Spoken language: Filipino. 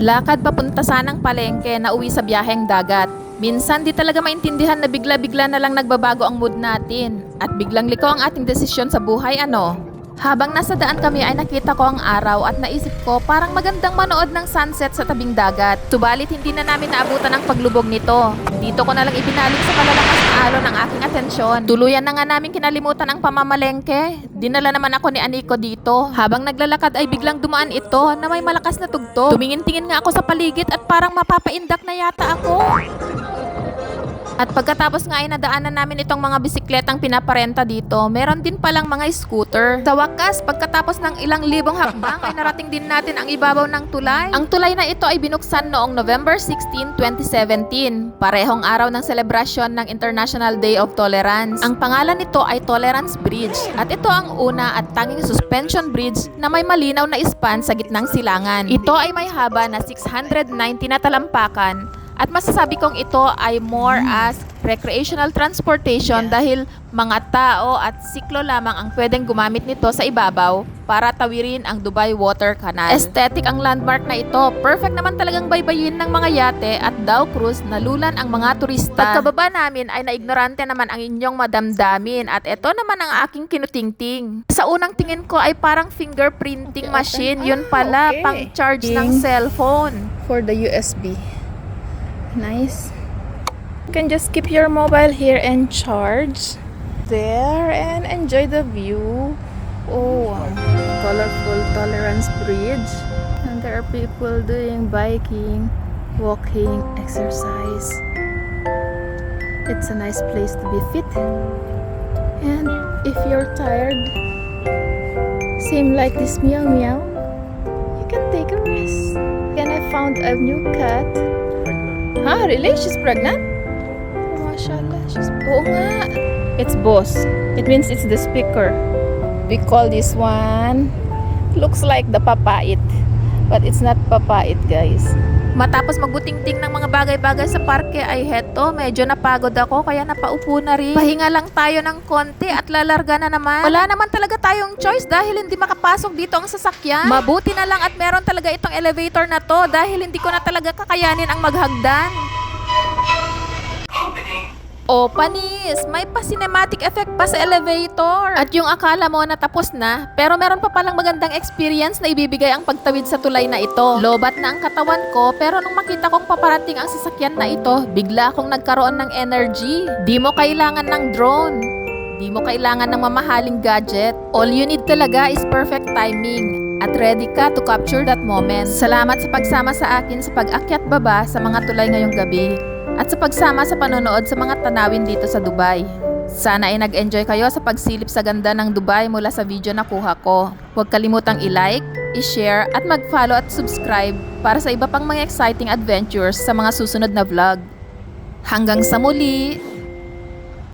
Lakad papunta sanang palengke na uwi sa biyaheng dagat. Minsan di talaga maintindihan na bigla-bigla na lang nagbabago ang mood natin at biglang liko ang ating desisyon sa buhay, ano? Habang nasa daan kami ay nakita ko ang araw at naisip ko parang magandang manood ng sunset sa tabing dagat. Subalit hindi na namin naabutan ang paglubog nito. Dito ko na lang ibinaling sa malalakas na alon ang aking atensyon. Tuluyan na nga namin kinalimutan ang pamamalengke. Dinala naman ako ni Aniko dito. Habang naglalakad ay biglang dumaan ito na may malakas na tugtog. Tumingin-tingin nga ako sa paligid at parang mapapaindak na yata ako. At pagkatapos nga ay nadaanan namin itong mga bisikletang pinaparenta dito, meron din palang mga scooter. Sa wakas, pagkatapos ng ilang libong hakbang ay narating din natin ang ibabaw ng tulay. Ang tulay na ito ay binuksan noong November 16, 2017, parehong araw ng selebrasyon ng International Day of Tolerance. Ang pangalan nito ay Tolerance Bridge at ito ang una at tanging suspension bridge na may malinaw na span sa gitnang silangan. Ito ay may haba na 690 na talampakan. At masasabi kong ito ay more as recreational transportation dahil mga tao at siklo lamang ang pwedeng gumamit nito sa ibabaw para tawirin ang Dubai Water Canal. Aesthetic ang landmark na ito. Perfect naman talagang baybayin ng mga yate at dhow cruise na lulan ang mga turista. Pagkababa namin ay naignorante naman ang inyong madamdamin at ito naman ang aking kinutingting. Sa unang tingin ko ay parang fingerprinting machine. Yun pala, pang charge ng cellphone. For the USB. Nice. You can just keep your mobile here and charge there and enjoy the view. Oh, wow. Colorful Tolerance Bridge. And there are people doing biking, walking, exercise. It's a nice place to be fit. And if you're tired, same like this meow meow, you can take a rest. And I found a new cat. Huh? Really? She's pregnant? Oh, mashallah. Oo nga. It's boss. It means it's the speaker. We call this one, looks like the papait. But it's not papait, guys. Matapos magbutingting ng mga bagay-bagay sa parke ay heto, medyo napagod ako kaya napaupo na rin. Pahinga lang tayo ng konti at lalarga na naman. Wala naman talaga tayong choice dahil hindi makapasok dito ang sasakyan. Mabuti na lang at meron talaga itong elevator na to dahil hindi ko na talaga kakayanin ang maghagdan. O panis, may pa-cinematic effect pa sa elevator. At yung akala mo na tapos na, pero meron pa palang magandang experience na ibibigay ang pagtawid sa tulay na ito. Lobat na ang katawan ko, pero nung makita kong paparating ang sasakyan na ito, bigla akong nagkaroon ng energy. Di mo kailangan ng drone. Di mo kailangan ng mamahaling gadget. All you need talaga is perfect timing. At ready ka to capture that moment. Salamat sa pagsama sa akin sa pag-akyat baba sa mga tulay ngayong gabi. At sa pagsama sa panonood sa mga tanawin dito sa Dubai. Sana ay nag-enjoy kayo sa pagsilip sa ganda ng Dubai mula sa video na kuha ko. Huwag kalimutang i-like, i-share at mag-follow at subscribe para sa iba pang mga exciting adventures sa mga susunod na vlog. Hanggang sa muli!